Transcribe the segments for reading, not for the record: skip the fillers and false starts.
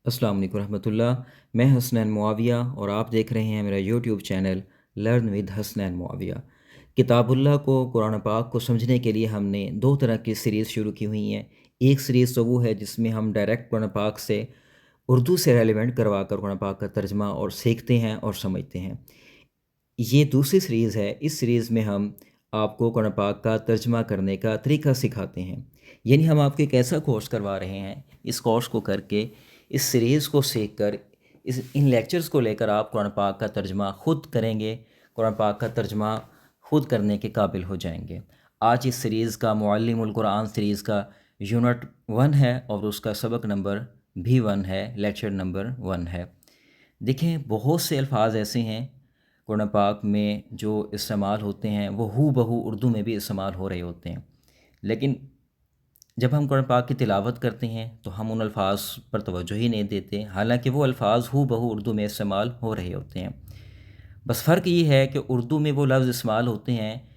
अस्सलाम वालेकुम रहमतुल्लाह। मैं हसनैन मुआविया और आप देख रहे हैं मेरा YouTube channel learn with Hasnain Muawiya. किताबुल्लाह को कुरान पाक को समझने के लिए हमने दो तरह की सीरीज़ शुरू की हुई हैं। एक सीरीज़ तो वो है जिसमें हम डायरेक्ट कुरान पाक से उर्दू से रेलेवेंट करवा कर कुरान पाक का तर्जमा और सीखते हैं और समझते हैं। ये दूसरी सीरीज़ है। इस सीरीज़ में हम आपको कुरान पाक का तर्जमा करने का तरीका सिखाते हैं। यानी हम आपको एक ऐसा कोर्स करवा रहे हैं, इस कोर्स को करके इस सीरीज़ को सीख कर इन लेक्चर्स को लेकर आप कुरान पाक का तर्जमा ख़ुद करेंगे, कुरान पाक का तर्जमा ख़ुद करने के काबिल हो जाएंगे। आज इस सीरीज़ का मुअल्लिमुल कुरान सीरीज़ का यूनिट 1 है और उसका सबक नंबर भी 1 है, लेक्चर नंबर 1 है। देखें, बहुत से अल्फाज ऐसे हैं कुरान पाक में जो इस्तेमाल होते हैं, वो हू बहू उर्दू में भी इस्तेमाल हो रहे होते हैं, लेकिन जब हम कुरान पाक की तिलावत करते हैं तो हम उन अल्फाज पर तवज्जो ही नहीं देते, हालांकि वो अल्फाज हू बहू उर्दू में इस्तेमाल हो रहे होते हैं। बस फ़र्क ये है कि उर्दू में वो लफ्ज़ इस्तेमाल होते हैं,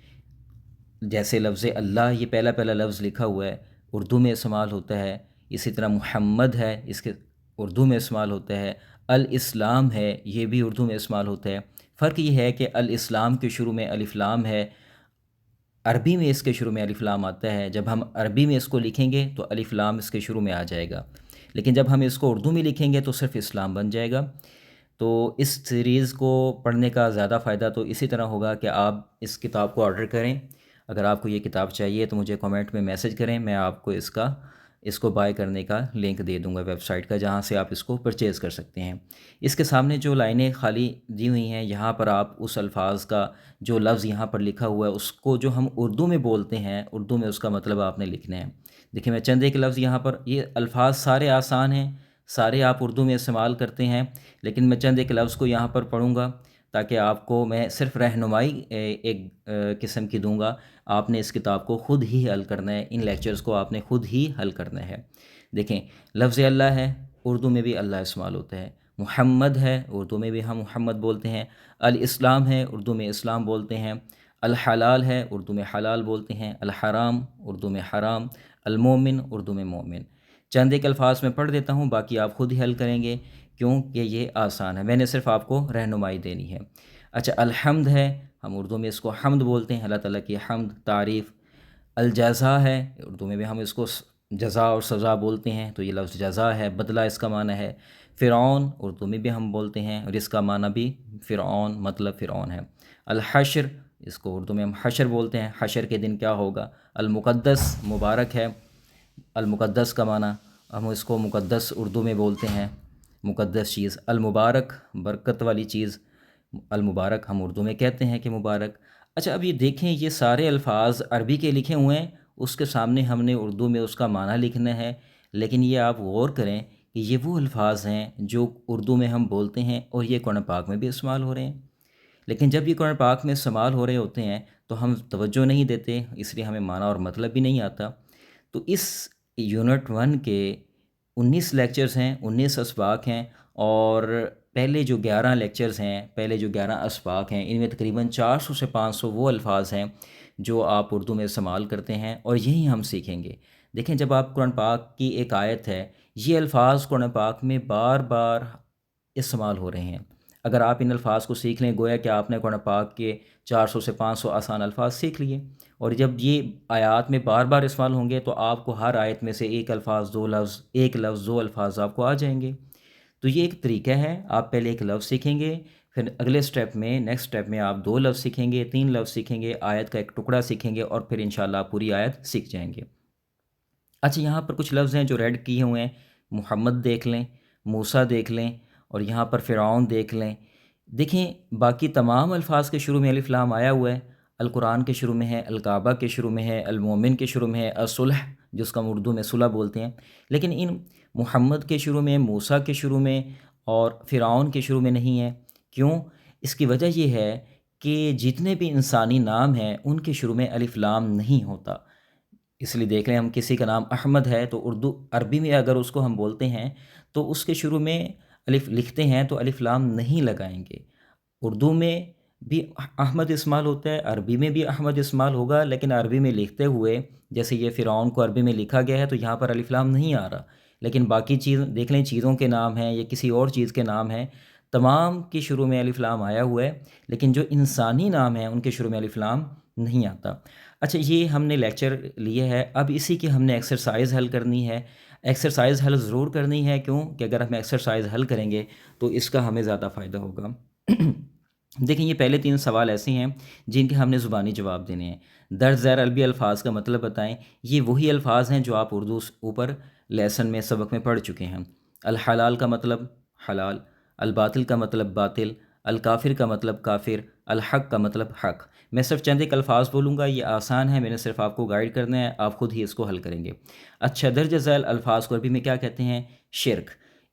जैसे लफ्ज़ अल्लाह, ये पहला पहला लफ्ज़ लिखा हुआ है, उर्दू में इस्तेमाल होता है। इसी तरह मुहम्मद है, इसके उर्दू में इस्तेमाल होता है। अल इस्लाम है, ये भी उर्दू में इस्तेमाल होता है। फ़र्क ये है कि अल इस्लाम के शुरू में अलिफ लाम है, अरबी में इसके शुरू में अलिफ लाम आता है। जब हम अरबी में इसको लिखेंगे तो अलिफ लाम इसके शुरू में आ जाएगा, लेकिन जब हम इसको उर्दू में लिखेंगे तो सिर्फ़ इस्लाम बन जाएगा। तो इस सीरीज़ को पढ़ने का ज़्यादा फ़ायदा तो इसी तरह होगा कि आप इस किताब को ऑर्डर करें। अगर आपको ये किताब चाहिए तो मुझे कमेंट में मैसेज करें, मैं आपको इसको बाय करने का लिंक दे दूंगा वेबसाइट का, जहाँ से आप इसको परचेज़ कर सकते हैं। इसके सामने जो लाइनें खाली दी हुई हैं, यहाँ पर आप उस अल्फाज का जो लफ्ज़ यहाँ पर लिखा हुआ है उसको जो हम उर्दू में बोलते हैं, उर्दू में उसका मतलब आपने लिखना है। देखिए, मैं चंद एक लफ्ज़ यहाँ पर, ये अल्फाज सारे आसान हैं, सारे आप उर्दू में इस्तेमाल करते हैं, लेकिन मैं चंद एक लफ्ज़ को यहाँ पर पढ़ूँगा ताकि आपको मैं सिर्फ़ रहनुमाई एक किस्म की दूँगा। आपने इस किताब को ख़ुद ही हल करना है, इन लेक्चर्स को आपने ख़ुद ही हल करना है। देखें, लफ्ज़ अल्लाह है, उर्दू में भी अल्लाह इस्तेमाल होता है। मुहम्मद है, उर्दू में भी हम मुहम्मद बोलते हैं। अल इस्लाम है, उर्दू में इस्लाम बोलते हैं। अल हलाल है, उर्दू में हलाल बोलते हैं। अल हराम, उर्दू में हराम। अल मोमिन, उर्दू में मोमिन। चंद एक अल्फाज में पढ़ देता हूँ, बाकी आप ख़ुद ही हल करेंगे क्योंकि ये आसान है, मैंने सिर्फ़ आपको रहनुमाई देनी है। अच्छा, अलहम्द है, हम उर्दू में इसको हम्द बोलते हैं, अल्लाह ताला की हम्द, तारीफ़। अल जज़ा है, उर्दू में भी हम इसको जज़ा और सज़ा बोलते हैं, तो ये लफ्ज़ जज़ा है, बदला इसका माना है। फ़िरऔन, उर्दू में भी हम बोलते हैं और इसका माना भी फ़िरऔन, मतलब फ़िरऔन है। अल हश्र, इसको उर्दू में हम हशर बोलते हैं, हशर के दिन क्या होगा। अल मुक़द्दस, मुबारक है, अल मुक़द्दस का माना, हम इसको मुक़द्दस उर्दू में बोलते हैं, मुक़द्दस चीज़। अल मुबारक, बरकत वाली चीज़, अल मुबारक हम उर्दू में कहते हैं कि मुबारक। अच्छा, अब ये देखें, ये सारे अल्फाज अरबी के लिखे हुए हैं, उसके सामने हमने उर्दू में उसका माना लिखना है, लेकिन ये आप गौर करें कि ये वो अल्फाज हैं जो उर्दू में हम बोलते हैं और ये कुरान पाक में भी इस्तेमाल हो रहे हैं। लेकिन जब ये कुरान पाक में इस्तेमाल हो रहे होते हैं तो हम तवज्जो नहीं देते, इसलिए हमें माना और मतलब भी नहीं आता। तो इस यूनिट 1 के 19 लेक्चर्स हैं, 19 असबाक हैं, और पहले जो 11 लेक्चर्स हैं, पहले जो 11 असबाक हैं, इनमें तकरीबन 400 से 500 वो अल्फाज हैं जो आप उर्दू में इस्तेमाल करते हैं और यही हम सीखेंगे। देखें, जब आप कुरान पाक की एक आयत है, ये अल्फाज कुरान पाक में बार बार इस्तेमाल हो रहे हैं। अगर आप इन अल्फाज को सीख लें, गोया कि आपने कुरान पाक के 400 से 500 आसान अल्फाज सीख लिए, और जब ये आयत में बार बार इस्तेमाल होंगे तो आपको हर आयत में से एक अल्फाज, दो लफ्ज़, एक लफ्ज़, दो अल्फाज आपको आ जाएंगे। तो ये एक तरीका है, आप पहले एक लफ्ज़ सीखेंगे, फिर अगले स्टेप में, नेक्स्ट स्टेप में आप दो लफ्ज़ सीखेंगे, तीन लफ्ज़ सीखेंगे, आयत का एक टुकड़ा सीखेंगे और फिर इंशाल्लाह आप पूरी आयत सीख जाएंगे। अच्छा, यहाँ पर कुछ लफ्ज़ हैं जो रेड किए हुए हैं, मुहम्मद देख लें, मूसा देख लें, और यहाँ पर फ़िरऔन देख लें। देखें, बाकी तमाम अल्फाज के शुरू में अलिफ लाम आया हुआ है। अल कुरान के शुरू में है, अल काबा के शुरू में है, अल मोमिन के शुरू में है, असुलह जिसका हम उर्दू में सुलह बोलते हैं, लेकिन इन मुहम्मद के शुरू में, मूसा के शुरू में और फ़िरऔन के शुरू में नहीं है। क्यों? इसकी वजह यह है कि जितने भी इंसानी नाम हैं उनके शुरू में अलिफ लाम नहीं होता। इसलिए देख लें, हम किसी का नाम अहमद है तो उर्दू अरबी में अगर उसको हम बोलते हैं तो उसके शुरू में अलिफ लिखते हैं तो अलिफ लाम नहीं लगाएंगे। उर्दू में भी अहमद इस्तेमाल होता है, अरबी में भी अहमद इस्तेमाल होगा, लेकिन अरबी में लिखते हुए, जैसे ये फ़िरऔन को अरबी में लिखा गया है तो यहाँ पर अलिफ लाम नहीं आ रहा, لیکن باقی چیز دیکھ لیں، چیزوں کے نام ہیں یا کسی اور چیز کے نام ہیں، تمام کی شروع میں الف لام آیا ہوا ہے، لیکن جو انسانی نام ہیں ان کے شروع میں الف لام نہیں آتا۔ اچھا، یہ ہم نے لیکچر لیے ہے، اب اسی کی ہم نے ایکسرسائز حل کرنی ہے۔ ایکسرسائز حل ضرور کرنی ہے، کیوں کہ اگر ہم ایکسرسائز حل کریں گے تو اس کا ہمیں زیادہ فائدہ ہوگا۔ دیکھیں، یہ پہلے 3 سوال ایسے ہیں جن کے ہم نے زبانی جواب دینے ہیں۔ درج ذیل عربی الفاظ کا مطلب بتائیں۔ یہ وہی الفاظ ہیں جو آپ اردو اوپر لیسن میں سبق میں پڑھ چکے ہیں۔ الحلال کا مطلب حلال، الباطل کا مطلب باطل، الکافر کا مطلب کافر، الحق کا مطلب حق۔ میں صرف چند ایک الفاظ بولوں گا، یہ آسان ہے، میں نے صرف آپ کو گائیڈ کرنا ہے، آپ خود ہی اس کو حل کریں گے۔ اچھا، درج ذیل الفاظ کو عربی میں کیا کہتے ہیں؟ شرک۔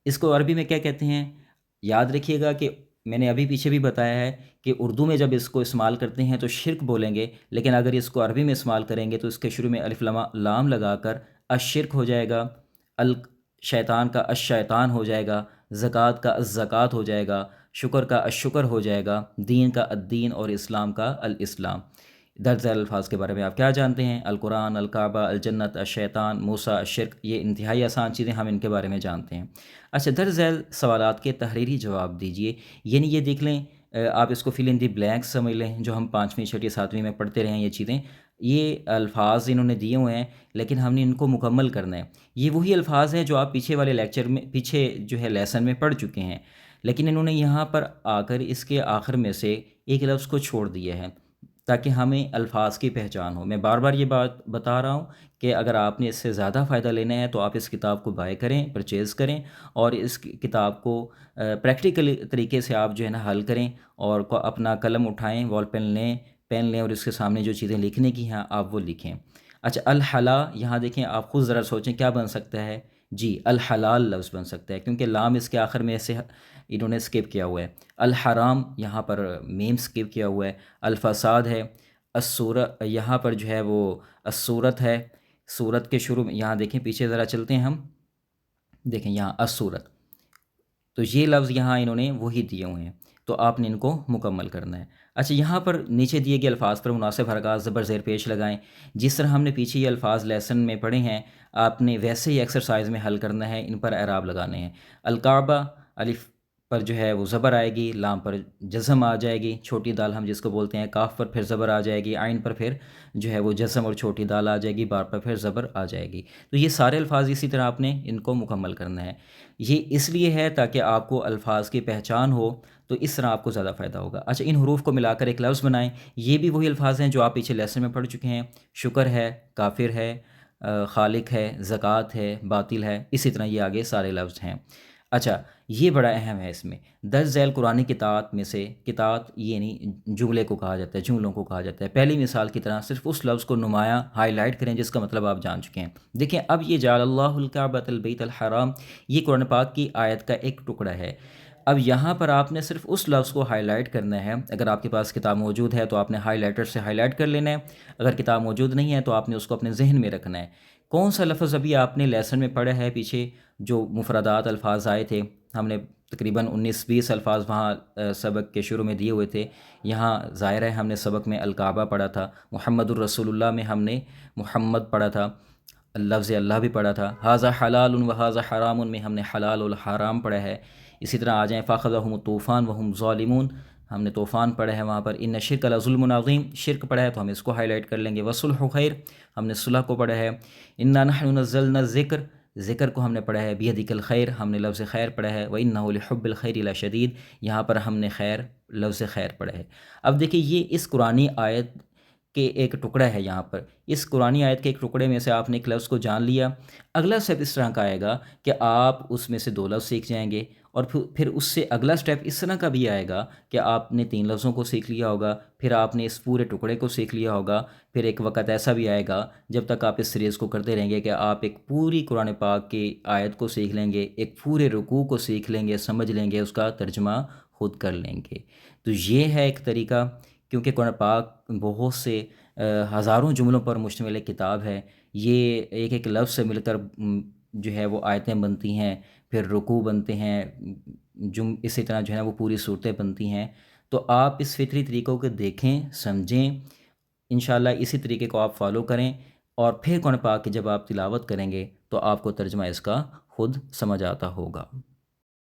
اس کو عربی میں کیا کہتے ہیں؟ یاد رکھیے گا کہ میں نے ابھی پیچھے بھی بتایا ہے کہ اردو میں جب اس کو استعمال کرتے ہیں تو شرک بولیں گے، لیکن اگر اس کو عربی میں استعمال کریں گے تو اس کے شروع میں الف لام لگا کر الشرک ہو جائے گا، شیطان کا الشیطان ہو جائے گا، زکوٰۃ کا الزکوٰۃ ہو جائے گا، شکر کا الشکر ہو جائے گا، دین کا الدین اور اسلام کا الاسلام۔ درج ذیل الفاظ کے بارے میں آپ کیا جانتے ہیں؟ القرآن، الکعبہ، الجنت، الشیطان، موسیٰ، الشرک، یہ انتہائی آسان چیزیں ہم ان کے بارے میں جانتے ہیں۔ اچھا، درج ذیل سوالات کے تحریری جواب دیجئے، یعنی یہ دیکھ لیں، آپ اس کو فل ان دی بلینکس سمجھ لیں، جو ہم 5ویں 6ویں 7ویں میں پڑھتے رہے ہیں یہ چیزیں، یہ الفاظ انہوں نے دیے ہوئے ہیں، لیکن ہم نے ان کو مکمل کرنا ہے۔ یہ وہی الفاظ ہیں جو آپ پیچھے والے لیکچر میں، پیچھے جو ہے لیسن میں پڑھ چکے ہیں، لیکن انہوں نے یہاں پر آ کر اس کے آخر میں سے ایک لفظ کو چھوڑ دیا ہے تاکہ ہمیں الفاظ کی پہچان ہو۔ میں بار بار یہ بات بتا رہا ہوں کہ اگر آپ نے اس سے زیادہ فائدہ لینا ہے تو آپ اس کتاب کو بائی کریں، پرچیز کریں، اور اس کتاب کو پریکٹیکل طریقے سے آپ جو ہے نا حل کریں، اور اپنا قلم اٹھائیں، وال پین لیں اور اس کے سامنے جو چیزیں لکھنے کی ہیں آپ وہ لکھیں۔ اچھا، الحلا، یہاں دیکھیں، آپ خود ذرا سوچیں کیا بن سکتا ہے؟ جی، الحلال لفظ بن سکتا ہے، کیونکہ لام اس کے آخر میں سے انہوں نے اسکپ کیا ہوا ہے۔ الحرام، یہاں پر میم اسکپ کیا ہوا ہے۔ الفساد ہے۔ الصورت، یہاں پر جو ہے وہ الصورت ہے، صورت کے شروع میں، یہاں دیکھیں پیچھے ذرا چلتے ہیں ہم، دیکھیں یہاں الصورت، تو یہ لفظ یہاں انہوں نے وہی دیے ہوئے ہیں، تو آپ نے ان کو مکمل کرنا ہے۔ اچھا، یہاں پر نیچے دیے گئے الفاظ پر مناسب حرکات زبر زیر پیش لگائیں۔ جس طرح ہم نے پیچھے یہ الفاظ لیسن میں پڑھے ہیں، آپ نے ویسے ہی ایکسرسائز میں حل کرنا ہے، ان پر اعراب لگانے ہیں۔ الکعبہ، الف پر جو ہے وہ زبر آئے گی، لام پر جزم آ جائے گی، چھوٹی دال ہم جس کو بولتے ہیں، کاف پر پھر زبر آ جائے گی، عین پر پھر جو ہے وہ جزم اور چھوٹی دال آ جائے گی، بار پر پھر زبر آ جائے گی۔ تو یہ سارے الفاظ اسی طرح آپ نے ان کو مکمل کرنا ہے۔ یہ اس لیے ہے تاکہ آپ کو الفاظ کی پہچان ہو، تو اس طرح آپ کو زیادہ فائدہ ہوگا۔ اچھا، ان حروف کو ملا کر ایک لفظ بنائیں۔ یہ بھی وہی الفاظ ہیں جو آپ پیچھے لیسن میں پڑھ چکے ہیں۔ شکر ہے، کافر ہے، خالق ہے، زکوٰۃ ہے، باطل ہے، اسی طرح یہ آگے سارے لفظ ہیں۔ اچھا، یہ بڑا اہم ہے، اس میں درج ذیل قرآن قطعات میں سے، قطعات یعنی جملے کو کہا جاتا ہے، جملوں کو کہا جاتا ہے، پہلی مثال کی طرح صرف اس لفظ کو نمایاں ہائی لائٹ کریں جس کا مطلب آپ جان چکے ہیں۔ دیکھیں، اب یہ جعل اللہ الکعبۃ البیت الحرام، یہ قرآن پاک کی آیت کا ایک ٹکڑا ہے۔ اب یہاں پر آپ نے صرف اس لفظ کو ہائی لائٹ کرنا ہے۔ اگر آپ کے پاس کتاب موجود ہے تو آپ نے ہائی لائٹر سے ہائی لائٹ کر لینا ہے، اگر کتاب موجود نہیں ہے تو آپ نے اس کو اپنے ذہن میں رکھنا ہے۔ کون سا لفظ ابھی آپ نے لیسن میں پڑھا ہے پیچھے، جو مفردات الفاظ آئے تھے، ہم نے تقریباً 19-20 الفاظ وہاں سبق کے شروع میں دیے ہوئے تھے۔ یہاں ظاہر ہے ہم نے سبق میں الکعبہ پڑھا تھا، محمد الرسول اللہ میں ہم نے محمد پڑھا تھا، لفظ اللہ بھی پڑھا تھا، ھذا حلال و ھذا حرام میں ہم نے حلال والحرام پڑھا ہے۔ اسی طرح آ جائیں، فاخذہم الطوفان وہم ظالمون، ہم نے طوفان پڑھا ہے وہاں پر۔ ان الشرک لظلم عظیم، شرک پڑھا ہے تو ہم اس کو ہائی لائٹ کر لیں گے۔ والصلح خیر، ہم نے صلح کو پڑھا ہے۔ انا نحن نزلنا الذکر، ذکر کو ہم نے پڑھا ہے۔ بیدک الخیر، ہم نے لفظ خیر پڑھا ہے۔ وانہ لحب الخیر لشدید، یہاں پر ہم نے خیر، لفظ خیر پڑھا ہے۔ اب دیکھیں، یہ اس قرآنی آیت کہ ایک ٹکڑا ہے، یہاں پر اس قرآنی آیت کے ایک ٹکڑے میں سے آپ نے ایک لفظ کو جان لیا۔ اگلا سٹیپ اس طرح کا آئے گا کہ آپ اس میں سے 2 لفظ سیکھ جائیں گے، اور پھر اس سے اگلا سٹیپ اس طرح کا بھی آئے گا کہ آپ نے 3 لفظوں کو سیکھ لیا ہوگا، پھر آپ نے اس پورے ٹکڑے کو سیکھ لیا ہوگا، پھر ایک وقت ایسا بھی آئے گا جب تک آپ اس سیریز کو کرتے رہیں گے کہ آپ ایک پوری قرآن پاک کی آیت کو سیکھ لیں گے، ایک پورے رکوع کو سیکھ لیں گے، سمجھ لیں گے، اس کا ترجمہ خود کر لیں گے۔ تو یہ ہے ایک طریقہ، کیونکہ قرآن پاک بہت سے ہزاروں جملوں پر مشتمل ایک کتاب ہے، یہ ایک ایک لفظ سے مل کر جو ہے وہ آیتیں بنتی ہیں، پھر رکوع بنتے ہیں، اسی طرح جو ہے وہ پوری صورتیں بنتی ہیں۔ تو آپ اس فطری طریقوں کو دیکھیں، سمجھیں، انشاءاللہ اسی طریقے کو آپ فالو کریں، اور پھر قرآن پاک کی جب آپ تلاوت کریں گے تو آپ کو ترجمہ اس کا خود سمجھ آتا ہوگا۔